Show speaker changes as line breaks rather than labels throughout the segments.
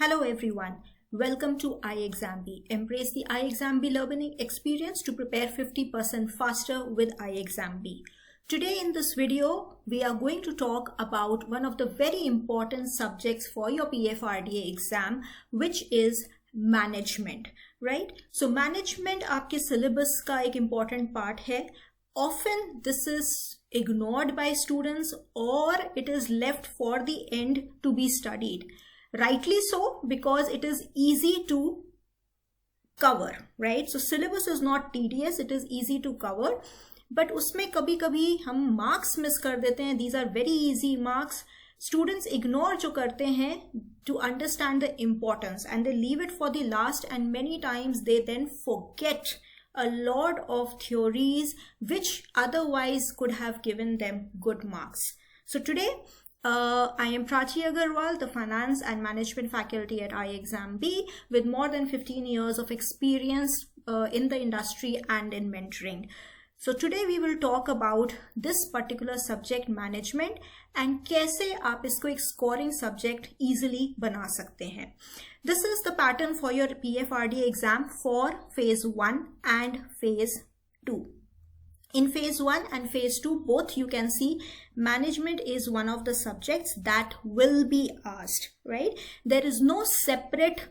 Hello everyone, welcome to iExamB. Embrace the iExamB learning experience to prepare 50% faster with iExamB. Today in this video, we are going to talk about one of the very important subjects for your PFRDA exam, which is management, right? So management आपके syllabus का एक important part है. Often this is ignored by students or it is left for the end to be studied. Rightly so, because it is easy to cover, right? So syllabus is not tedious, it is easy to cover, but उसमें कभी कभी हम marks miss कर देते हैं. These are very easy marks. Students ignore जो करते हैं to understand the importance and they leave it for the last, and many times they then forget a lot of theories which otherwise could have given them good marks. So today I am Prachi Agarwal, the Finance and Management faculty at iExamB with more than 15 years of experience in the industry and in mentoring. So today we will talk about this particular subject, management, and कैसे आप इसको एक scoring subject easily बना सकते हैं. This is the pattern for your PFRDA exam for phase 1 and phase 2. In phase 1 and phase 2, both you can see management is one of the subjects that will be asked, right? There is no separate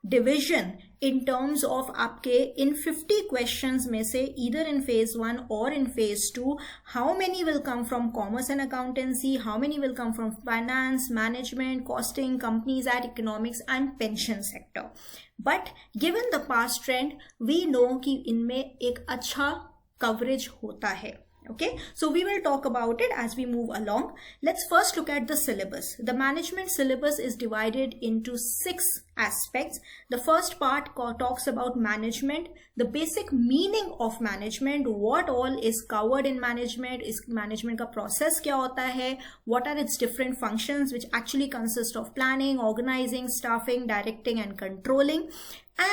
division in terms of आपके in 50 questions में से either in phase 1 or in phase 2, how many will come from commerce and accountancy, how many will come from finance, management, costing, companies and economics and pension sector. But given the past trend, we know कि इनमें एक अच्छा coverage होता है. Okay, so we will talk about it as we move along. Let's first look at the syllabus. The management syllabus is divided into 6 aspects. The first part talks about management, the basic meaning of management, what all is covered in management, is management का process क्या होता है, what are its different functions which actually consist of planning, organizing, staffing, directing and controlling,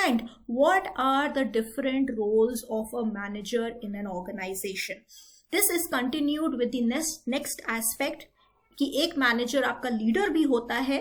and what are the different roles of a manager in an organization. This is continued with the next aspect कि एक manager आपका leader भी होता है,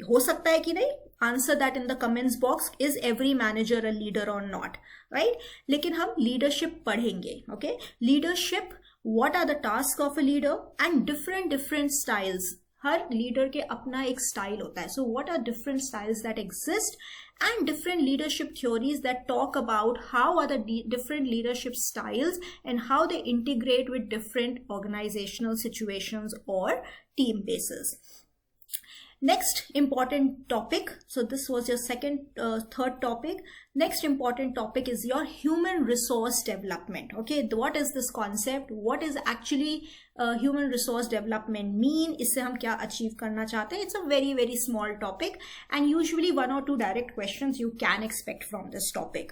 हो सकता है कि नहीं? Answer that in the comments box. Is every manager a leader or not? Right? लेकिन हम leadership पढ़ेंगे. Okay? Leadership, what are the tasks of a leader and different styles. Her leader के अपना एक style होता है. So what are different styles that exist and different leadership theories that talk about how are the different leadership styles and how they integrate with different organizational situations or team bases. Next important topic, so this was your third topic. Next important topic is your human resource development. Okay, what is this concept? What is actually human resource development mean? इससे हम क्या achieve करना चाहते हैं? It's a very small topic and usually 1 or 2 direct questions you can expect from this topic.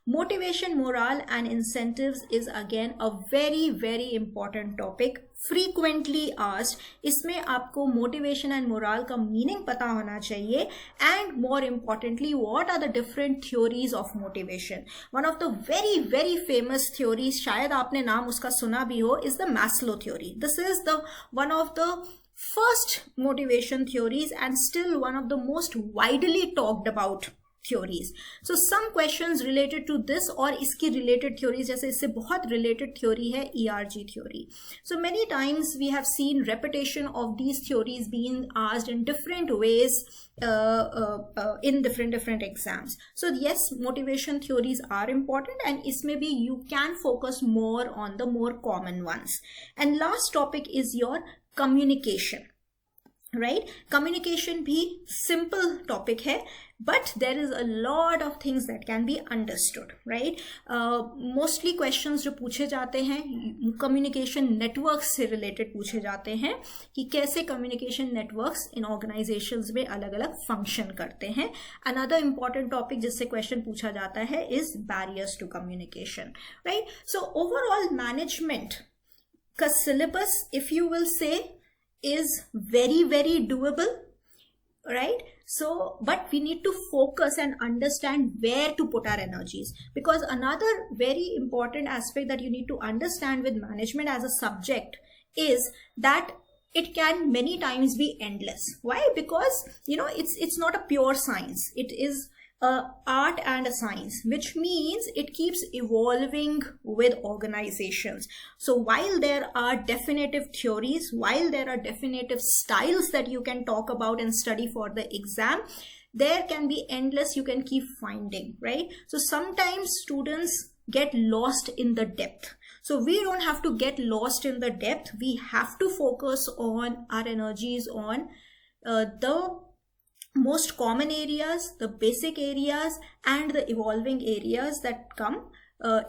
Motivation, morale and incentives is again a very important topic, frequently asked. इसमें आपको motivation and morale का meaning पता होना चाहिए, and more importantly, what are the different theories of motivation. One of the very famous theories, शायद आपने नाम उसका सुना भी हो, is the Maslow theory. This is the one of the first motivation theories and still one of the most widely talked about theories. So some questions related to this or इसकी related theories, जैसे इससे बहुत related theory है ERG theory. So many times we have seen repetition of these theories being asked in different ways in different exams. So yes, motivation theories are important and इसमें भी you can focus more on the more common ones. And last topic is your communication. Right? Communication भी simple topic है, but there is a lot of things that can be understood, right? Mostly questions जो पूछे जाते हैं communication networks से related पूछे जाते हैं कि कैसे communication networks in organizations में अलग-अलग function करते हैं. Another important topic जिससे question पूछा जाता है is barriers to communication, right? So overall management का syllabus, if you will say, is very doable, right? So but we need to focus and understand where to put our energies, because another very important aspect that you need to understand with management as a subject is that it can many times be endless. Why? Because it's not a pure science. It is a art and a science, which means it keeps evolving with organizations. So while there are definitive theories, while there are definitive styles that you can talk about and study for the exam, there can be endless, you can keep finding, right? So sometimes students get lost in the depth. So we don't have to get lost in the depth. We have to focus on our energies on the most common areas, the basic areas, and the evolving areas that come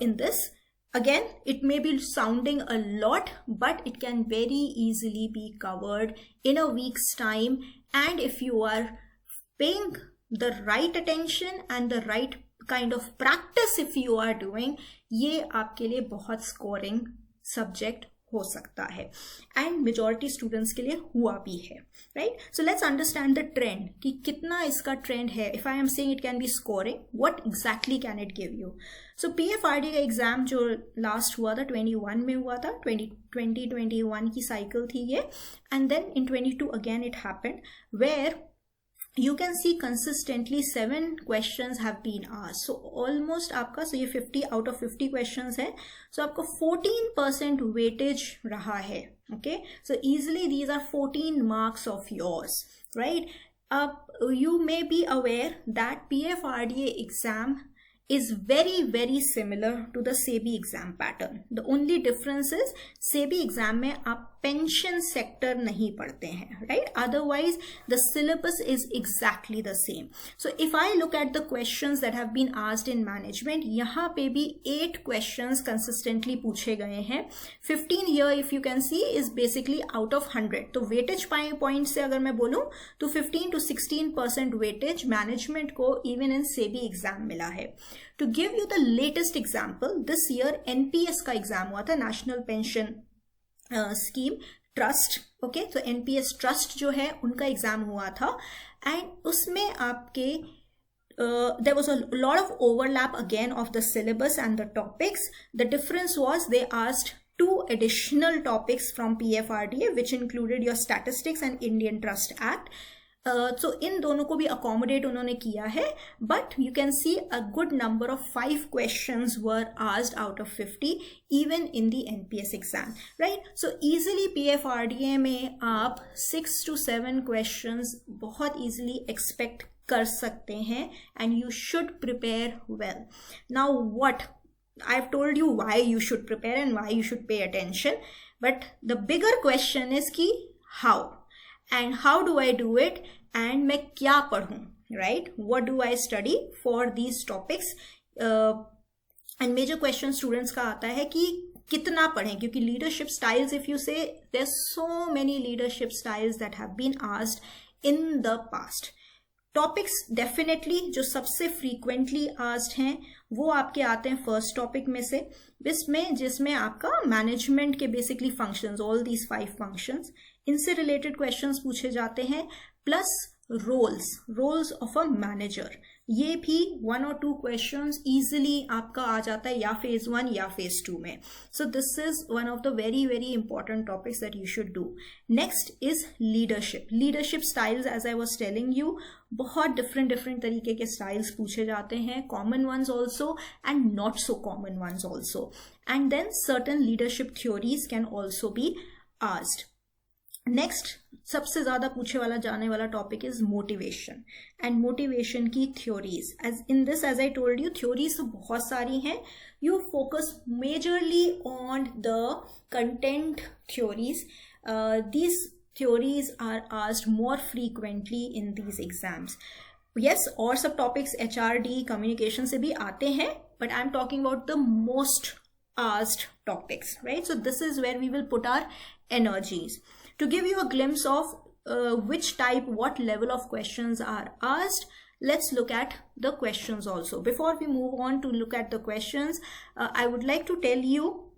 in this. Again, it may be sounding a lot, but it can very easily be covered in a week's time. And if you are paying the right attention and the right kind of practice if you are doing, ये आपके लिए बहुत scoring subject हो सकता है, and majority students के लिए हुआ भी है, right? So let's understand the trend कि कितना इसका trend है. If I am saying it can be scoring, what exactly can it give you? So PFRDA का एग्जाम जो लास्ट हुआ था 21 में हुआ था, 2021 की cycle थी ये, and then in 22 again it happened, where you can see consistently 7 questions have been asked. So almost आपका, so ये 50 out of 50 questions है, so आपका 14% weightage रहा है. Okay, so easily these are 14 marks of yours, right? You may be aware that PFRDA exam is very, very similar to the SEBI exam pattern. The only difference is SEBI exam में आप pension sector नहीं पढ़ते हैं, right? Otherwise, the syllabus is exactly the same. So if I look at the questions that have been asked in management, यहाँ पे भी 8 questions consistently पूछे गए हैं. 15 here, if you can see, is basically out of 100. तो weightage point से अगर मैं बोलूँ तो 15 to 16% weightage management को even in SEBI exam मिला है. To give you the latest example, this year NPS का exam हुआ था, National Pension Scheme Trust. Okay, so NPS Trust जो है उनका एग्जाम हुआ था, and उसमें आपके there was a lot of overlap again of the syllabus and the topics. The difference was they asked 2 additional topics from PFRDA, which included your statistics and Indian Trust Act. So इन दोनों को भी accommodate उन्होंने किया है, but you can see a good number of 5 questions were asked out of 50 even in the NPS exam, right? So easily PFRDA में आप 6 to 7 questions बहुत easily expect कर सकते हैं, and you should prepare well. Now what? I've told you why you should prepare and why you should pay attention, but the bigger question is कि how? And how do I do it? And मैं क्या पढ़ूँ, right? What do I study for these topics? And major question students का आता है कि कितना पढ़ें, क्योंकि leadership styles, if you say, there's so many leadership styles that have been asked in the past. Topics definitely जो सबसे frequently asked हैं वो आपके आते हैं first topic में से, जिसमें आपका management के basically functions, all these 5 functions, इनसे related questions पूछे जाते हैं, plus roles of a manager. ये भी 1 or 2 questions easily आपका आ जाता है या phase 1 या phase 2 में. So this is one of the very, very important topics that you should do. Next is leadership. Leadership styles, as I was telling you, बहुत different तरीके के styles पूछे जाते हैं, common ones also and not so common ones also. And then certain leadership theories can also be asked. Next, सबसे ज़्यादा पूछे वाला जाने वाला topic is motivation and motivation की theories. As in this, as I told you, theories तो बहुत सारी हैं. You focus majorly on the content theories. These theories are asked more frequently in these exams. Yes, और सब topics HRD communication से भी आते हैं, but I'm talking about the most asked topics, right? So this is where we will put our energies. To give you a glimpse of which type, what level of questions are asked, let's look at the questions also. Before we move on to look at the questions, I would like to tell you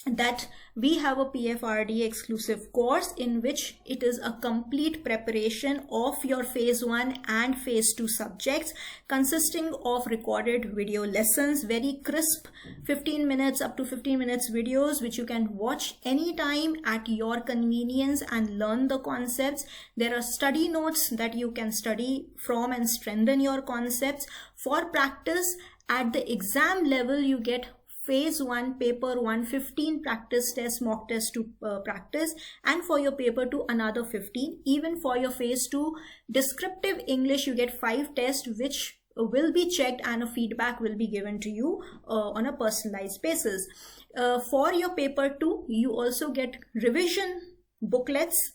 that we have a PFRDA exclusive course in which it is a complete preparation of your phase 1 and phase 2 subjects, consisting of recorded video lessons, very crisp 15 minutes up to 15 minutes videos which you can watch anytime at your convenience and learn the concepts. There are study notes that you can study from and strengthen your concepts. For practice at the exam level, you get phase 1 paper 1 15 practice test, mock test to practice, and for your paper 2 another 15. Even for your phase 2 descriptive English, you get 5 tests which will be checked and a feedback will be given to you on a personalized basis. For your paper 2, you also get revision booklets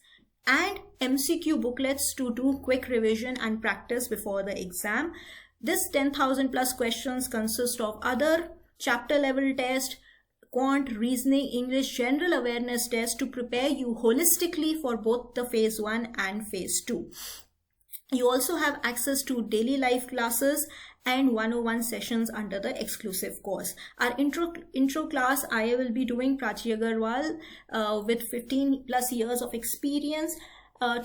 and MCQ booklets to do quick revision and practice before the exam. This 10,000 plus questions consist of other chapter level test, quant, reasoning, English, general awareness test to prepare you holistically for both the phase 1 and phase 2. You also have access to daily life classes and 101 sessions under the exclusive course. Our intro class, I will be doing Prachi Agarwal with 15 plus years of experience.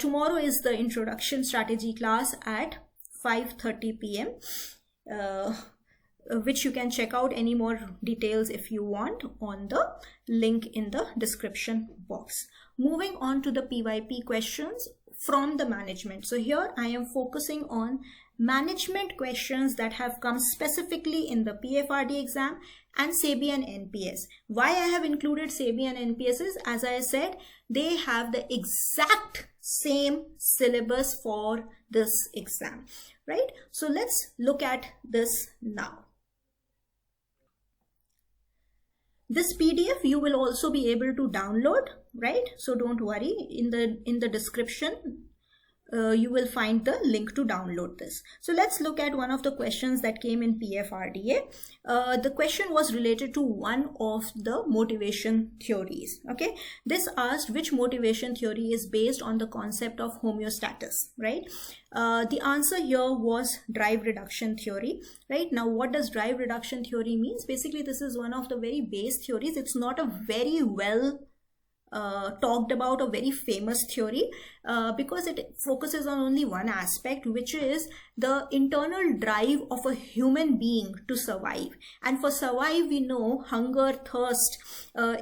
Tomorrow is the introduction strategy class at 5:30 p.m. Which you can check out any more details if you want on the link in the description box. Moving on to the PYP questions from the management. So here I am focusing on management questions that have come specifically in the PFRDA exam and SEBI and NPS. Why I have included SEBI and NPS is, as I said, they have the exact same syllabus for this exam, right? So let's look at this now. This PDF you will also be able to download, right? So don't worry, in the description you will find the link to download this. So let's look at one of the questions that came in PFRDA. The question was related to one of the motivation theories. Okay, this asked which motivation theory is based on the concept of homeostasis, right? The answer here was drive reduction theory, right? Now what does drive reduction theory means? Basically this is one of the very base theories. It's not a very well talked about, a very famous theory because it focuses on only one aspect, which is the internal drive of a human being to survive. And for survive, we know hunger, thirst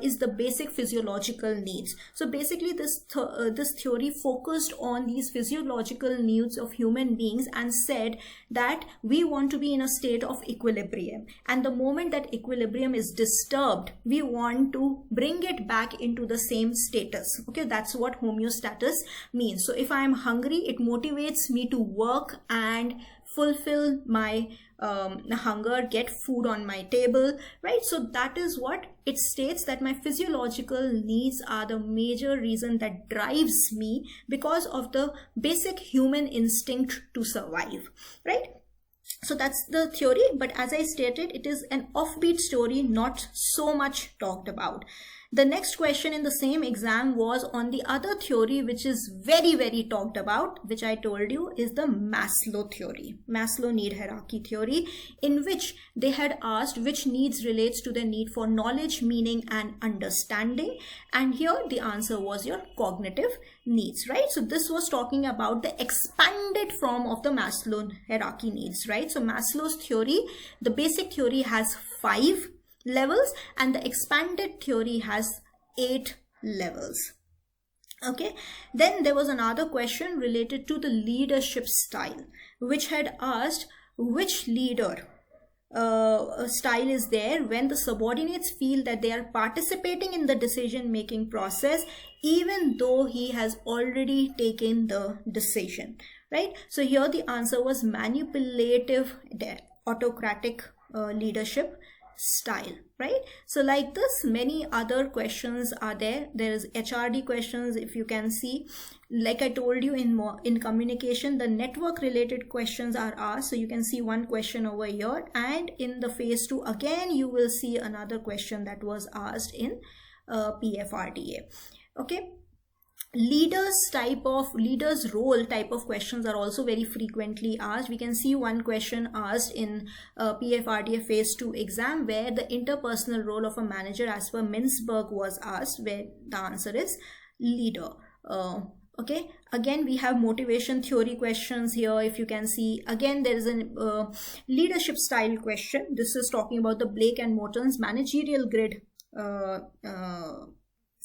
is the basic physiological needs. So basically this theory focused on these physiological needs of human beings and said that we want to be in a state of equilibrium, and the moment that equilibrium is disturbed, we want to bring it back into the same status. Okay, that's what homeostasis means. So if I am hungry, it motivates me to work and fulfill my hunger, get food on my table, right? So that is what it states, that my physiological needs are the major reason that drives me because of the basic human instinct to survive, right? So that's the theory, but as I stated, it is an offbeat story, not so much talked about. The next question in the same exam was on the other theory, which is very, very talked about, which I told you is the Maslow theory, Maslow need hierarchy theory, in which they had asked which needs relates to the need for knowledge, meaning and understanding. And here the answer was your cognitive needs, right? So this was talking about the expanded form of the Maslow hierarchy needs, right? So Maslow's theory, the basic theory has 5 levels and the expanded theory has 8 levels. Okay, then there was another question related to the leadership style, which had asked which leader style is there when the subordinates feel that they are participating in the decision making process even though he has already taken the decision, right? So here the answer was manipulative autocratic leadership style, right? So like this, many other questions are there. There is HRD questions, if you can see. Like I told you, in communication, the network related questions are asked. So you can see one question over here, and in the phase 2 again you will see another question that was asked in PFRDA. Okay, leaders role type of questions are also very frequently asked. We can see one question asked in PFRDA phase 2 exam where the interpersonal role of a manager as per Mintzberg was asked, where the answer is leader. Okay, again we have motivation theory questions here. If you can see, again there is a leadership style question. This is talking about the Blake and Morton's managerial grid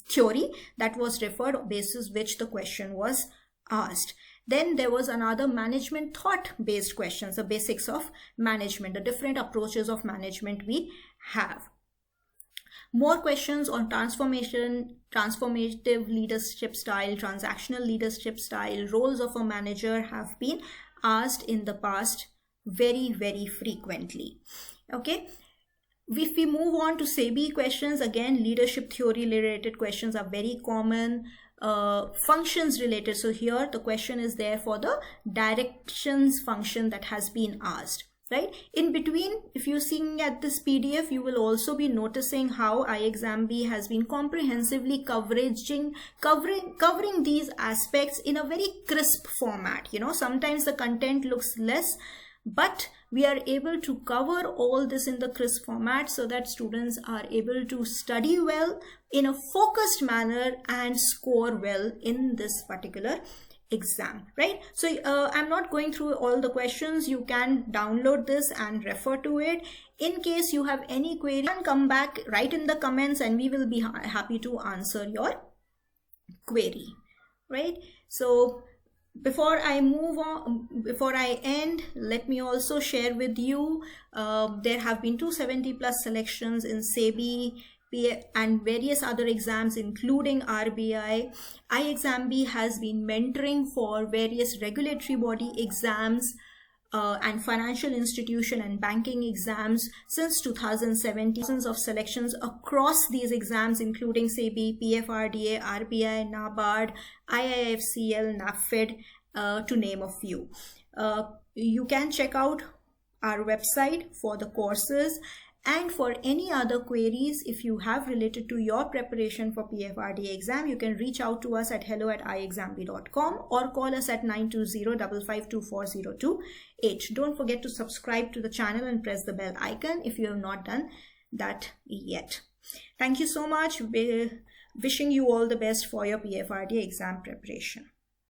theory that was referred, basis which the question was asked. Then there was another management thought based questions, the basics of management, the different approaches of management we have. More questions on transformative leadership style, transactional leadership style, roles of a manager have been asked in the past very frequently. Okay. If we move on to SEBI questions, again leadership theory related questions are very common. Functions related, so here the question is there for the directions function that has been asked, right? In between, if you're seeing at this PDF, you will also be noticing how iExamB has been comprehensively covering these aspects in a very crisp format. You know, sometimes the content looks less, but we are able to cover all this in the crisp format so that students are able to study well in a focused manner and score well in this particular exam, right? So I'm not going through all the questions. You can download this and refer to it. In case you have any query, you can come back, write in the comments, and we will be happy to answer your query, right? So before I move on, before I end, let me also share with you, there have been 270 plus selections in SEBI and various other exams including RBI. iExamB has been mentoring for various regulatory body exams and financial institution and banking exams since 2017. Thousands of selections across these exams including SEBI, PFRDA, RBI, NABARD, IIFCL, NAFED, to name a few. You can check out our website for the courses. And for any other queries, if you have related to your preparation for PFRDA exam, you can reach out to us at hello@iexamb.com or call us at 920-552-4028. Don't forget to subscribe to the channel and press the bell icon if you have not done that yet. Thank you so much. Wishing you all the best for your PFRDA exam preparation.